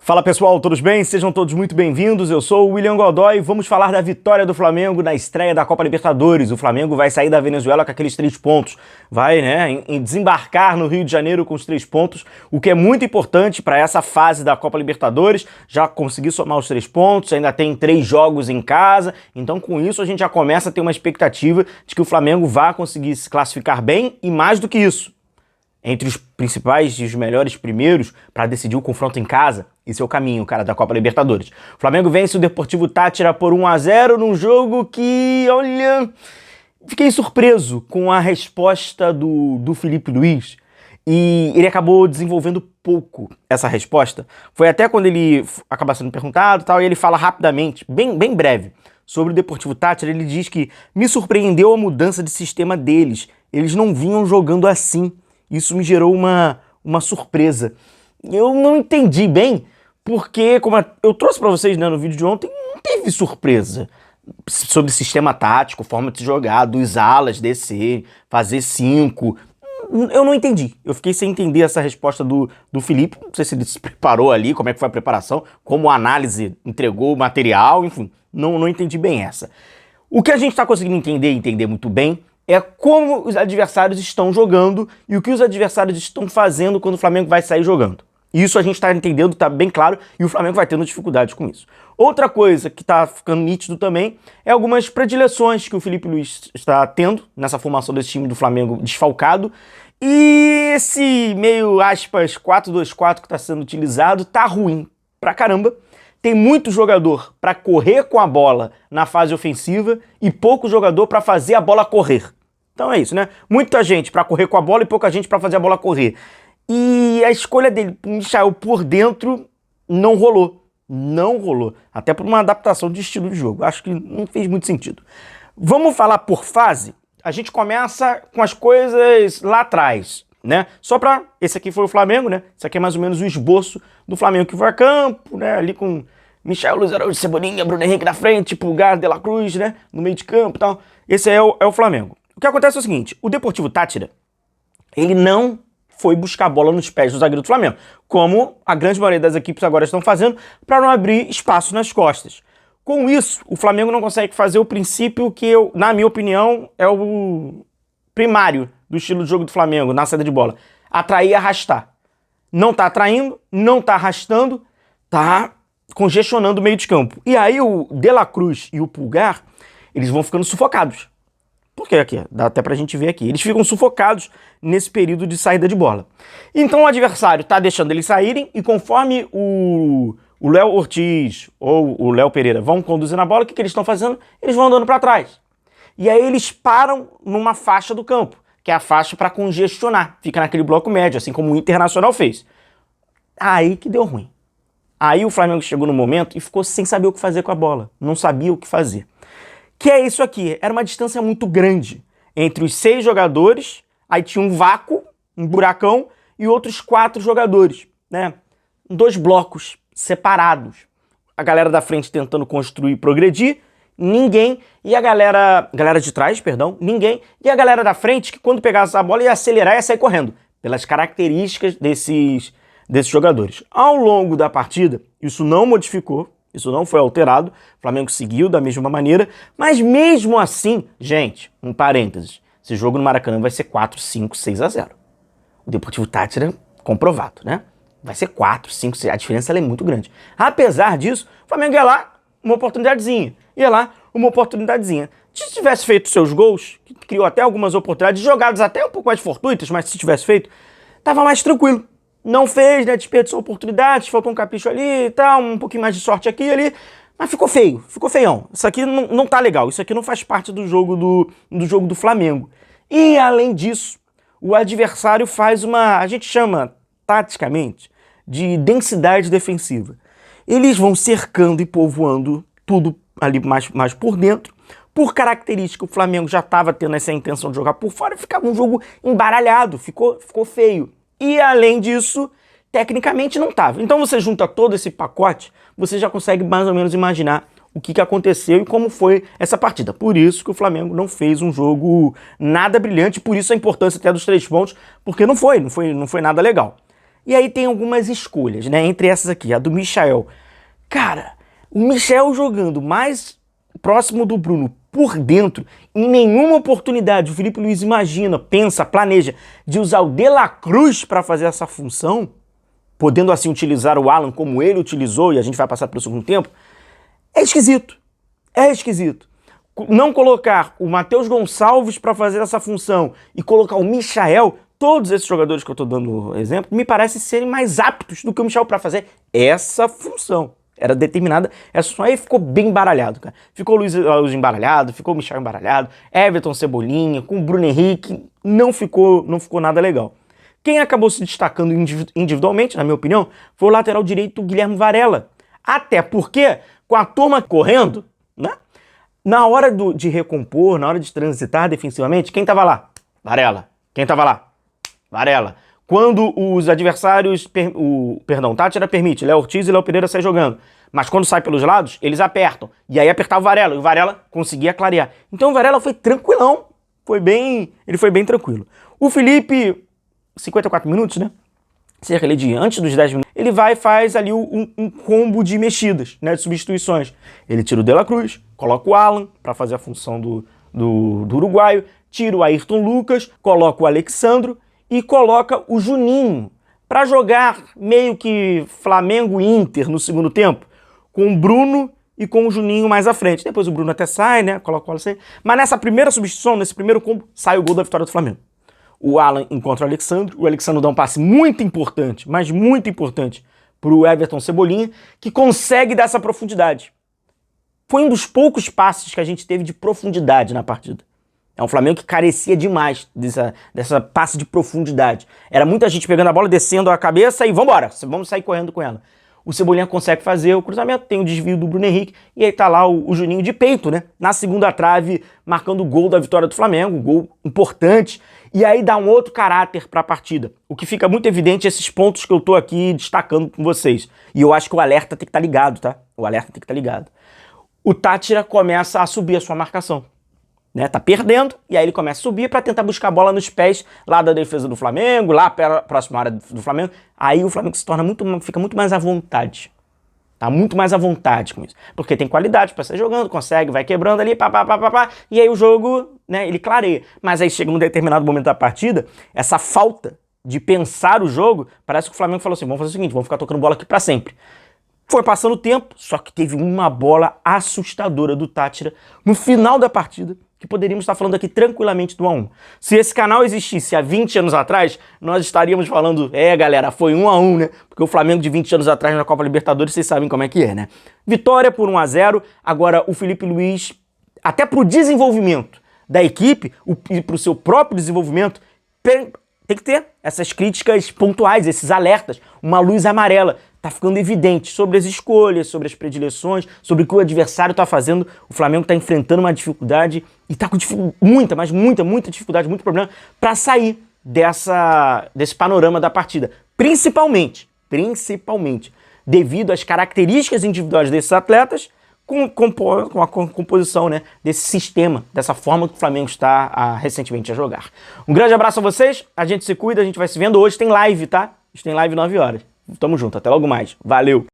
Fala pessoal, todos bem? Sejam todos muito bem-vindos, eu sou o William Godoy e vamos falar da vitória do Flamengo na estreia da Copa Libertadores. O Flamengo vai sair da Venezuela com aqueles 3 pontos, vai em desembarcar no Rio de Janeiro com os 3 pontos, o que é muito importante para essa fase da Copa Libertadores. Já consegui somar os 3 pontos, ainda tem 3 jogos em casa, então com isso a gente já começa a ter uma expectativa de que o Flamengo vá conseguir se classificar bem e mais do que isso, entre os principais e os melhores primeiros para decidir o confronto em casa. Esse é o caminho, cara, da Copa Libertadores. O Flamengo vence o Deportivo Táchira por 1-0 num jogo que, olha, fiquei surpreso com a resposta do Felipe Luiz. E ele acabou desenvolvendo pouco essa resposta. Foi até quando ele acaba sendo perguntado e tal, e ele fala rapidamente, bem breve, sobre o Deportivo Táchira. Ele diz que me surpreendeu a mudança de sistema deles. Eles não vinham jogando assim. Isso me gerou uma surpresa. Eu não entendi bem, porque, como eu trouxe para vocês, né, no vídeo de ontem, não teve surpresa sobre sistema tático, forma de jogar, dos alas descer, fazer 5. Eu não entendi. Eu fiquei sem entender essa resposta do Felipe. Não sei se ele se preparou ali, como é que foi a preparação, como a análise entregou o material, enfim. Não entendi bem essa. O que a gente está conseguindo entender muito bem é como os adversários estão jogando e o que os adversários estão fazendo quando o Flamengo vai sair jogando. Isso a gente está entendendo, está bem claro, e o Flamengo vai tendo dificuldades com isso. Outra coisa que está ficando nítido também é algumas predileções que o Felipe Luiz está tendo nessa formação desse time do Flamengo desfalcado. E esse meio, aspas, 4-2-4 que está sendo utilizado tá ruim pra caramba. Tem muito jogador para correr com a bola na fase ofensiva e pouco jogador para fazer a bola correr. Então é isso, né? Muita gente para correr com a bola e pouca gente para fazer a bola correr. E a escolha dele, Michael, por dentro, não rolou. Não rolou. Até por uma adaptação de estilo de jogo. Acho que não fez muito sentido. Vamos falar por fase? A gente começa com as coisas lá atrás, né? Só pra... Esse aqui foi o Flamengo, né? Esse aqui é mais ou menos o esboço do Flamengo que foi a campo, né? Ali com Michael, Luiz Araújo, Cebolinha, Bruno Henrique na frente, Pulgar, De La Cruz, né? No meio de campo e tal. Esse é o Flamengo. O que acontece é o seguinte, o Deportivo Táchira, ele não foi buscar a bola nos pés do zagueiro do Flamengo, como a grande maioria das equipes agora estão fazendo, para não abrir espaço nas costas. Com isso, o Flamengo não consegue fazer o princípio que, na minha opinião, é o primário do estilo de jogo do Flamengo, na saída de bola. Atrair e arrastar. Não está atraindo, não está arrastando, está congestionando o meio de campo. E aí o De La Cruz e o Pulgar, eles vão ficando sufocados. Porque aqui, dá até pra gente ver aqui. Eles ficam sufocados nesse período de saída de bola. Então o adversário tá deixando eles saírem e conforme o Léo Ortiz ou o Léo Pereira vão conduzindo a bola, o que eles estão fazendo? Eles vão andando para trás. E aí eles param numa faixa do campo, que é a faixa para congestionar. Fica naquele bloco médio, assim como o Internacional fez. Aí que deu ruim. Aí o Flamengo chegou no momento e ficou sem saber o que fazer com a bola. Não sabia o que fazer. Que é isso aqui, era uma distância muito grande entre os 6 jogadores, aí tinha um vácuo, um buracão, e outros 4 jogadores, né? 2 blocos separados. A galera da frente tentando construir e progredir, ninguém, e a galera de trás, perdão, ninguém, e a galera da frente que quando pegasse a bola ia acelerar e ia sair correndo, pelas características desses jogadores. Ao longo da partida, isso não modificou, isso não foi alterado, o Flamengo seguiu da mesma maneira, mas mesmo assim, gente, um parênteses, esse jogo no Maracanã vai ser 4, 5, 6-0. O Deportivo Táchira, comprovado, né? Vai ser 4, 5, 6, a diferença ela é muito grande. Apesar disso, o Flamengo ia lá, uma oportunidadezinha, Se tivesse feito seus gols, que criou até algumas oportunidades, jogadas até um pouco mais fortuitas, mas se tivesse feito, tava mais tranquilo. Não fez, né? Desperdiçou oportunidades, faltou um capricho ali e tal, um pouquinho mais de sorte aqui e ali, mas ficou feio, ficou feião. Isso aqui não tá legal, isso aqui não faz parte do jogo do Flamengo. E além disso, o adversário faz a gente chama, taticamente, de densidade defensiva. Eles vão cercando e povoando tudo ali mais por dentro. Por característica, o Flamengo já estava tendo essa intenção de jogar por fora e ficava um jogo embaralhado, ficou feio. E além disso, tecnicamente não estava. Então você junta todo esse pacote, você já consegue mais ou menos imaginar o que aconteceu e como foi essa partida. Por isso que o Flamengo não fez um jogo nada brilhante, por isso a importância até dos 3 pontos, porque não foi nada legal. E aí tem algumas escolhas, né? Entre essas aqui, a do Michael. Cara, o Michael jogando mais próximo do Bruno por dentro, em nenhuma oportunidade o Filipe Luís imagina, pensa, planeja de usar o De La Cruz para fazer essa função, podendo assim utilizar o Alan como ele utilizou, e a gente vai passar pelo segundo tempo. É esquisito. É esquisito. Não colocar o Matheus Gonçalves para fazer essa função e colocar o Michael, todos esses jogadores que eu estou dando exemplo, me parecem serem mais aptos do que o Michael para fazer essa função. Era determinada essa função. Aí ficou bem embaralhado, cara. Ficou o Luiz embaralhado, ficou o Michael embaralhado, Everton Cebolinha, com o Bruno Henrique, não ficou nada legal. Quem acabou se destacando individualmente, na minha opinião, foi o lateral direito Guilherme Varela. Até porque, com a turma correndo, né? Na hora de recompor, na hora de transitar defensivamente, quem tava lá? Varela. Quem tava lá? Varela. Quando os adversários, o Tátira permite Léo Ortiz e Léo Pereira sair jogando, mas quando sai pelos lados, eles apertam. E aí apertava o Varela, e o Varela conseguia clarear. Então o Varela foi tranquilão, ele foi bem tranquilo. O Felipe, 54 minutos, né? Cerca ali de antes dos 10 minutos, ele vai e faz ali um combo de mexidas, né, de substituições. Ele tira o De La Cruz, coloca o Alan para fazer a função do uruguaio, tira o Ayrton Lucas, coloca o Alexandro e coloca o Juninho para jogar meio que Flamengo e Inter no segundo tempo, com o Bruno e com o Juninho mais à frente. Depois o Bruno até sai, né, coloca o Alan. Mas nessa primeira substituição, nesse primeiro combo, sai o gol da vitória do Flamengo. O Alan encontra o Alexandro dá um passe muito importante, mas muito importante, para o Everton Cebolinha, que consegue dar essa profundidade. Foi um dos poucos passes que a gente teve de profundidade na partida. É um Flamengo que carecia demais dessa passe de profundidade. Era muita gente pegando a bola, descendo a cabeça e vambora, vamos sair correndo com ela. O Cebolinha consegue fazer o cruzamento, tem o desvio do Bruno Henrique, e aí tá lá o Juninho de peito, né? Na segunda trave, marcando o gol da vitória do Flamengo, um gol importante, e aí dá um outro caráter pra partida. O que fica muito evidente é esses pontos que eu tô aqui destacando com vocês. E eu acho que o alerta tem que estar ligado, tá? O alerta tem que estar ligado. O Tátira começa a subir a sua marcação. Né, tá perdendo, e aí ele começa a subir para tentar buscar a bola nos pés lá da defesa do Flamengo, lá próxima área do Flamengo. Aí o Flamengo fica muito mais à vontade. Tá muito mais à vontade com isso. Porque tem qualidade para sair jogando, consegue, vai quebrando ali, e aí o jogo, né, ele clareia. Mas aí chega num determinado momento da partida, essa falta de pensar o jogo, parece que o Flamengo falou assim, vamos fazer o seguinte, vamos ficar tocando bola aqui para sempre. Foi passando o tempo, só que teve uma bola assustadora do Tátira no final da partida, que poderíamos estar falando aqui tranquilamente do 1-1. Se esse canal existisse há 20 anos atrás, nós estaríamos falando, galera, foi 1-1, né? Porque o Flamengo de 20 anos atrás na Copa Libertadores, vocês sabem como é que é, né? Vitória por 1-0, agora o Filipe Luís, até pro desenvolvimento da equipe e pro seu próprio desenvolvimento, tem que ter essas críticas pontuais, esses alertas, uma luz amarela. Tá ficando evidente sobre as escolhas, sobre as predileções, sobre o que o adversário tá fazendo. O Flamengo tá enfrentando uma dificuldade e tá com muita dificuldade, muito problema para sair desse panorama da partida. Principalmente, devido às características individuais desses atletas com a composição, né, desse sistema, dessa forma que o Flamengo está recentemente a jogar. Um grande abraço a vocês, a gente se cuida, a gente vai se vendo. Hoje tem live, tá? Hoje tem live 9 horas. Tamo junto, até logo mais. Valeu!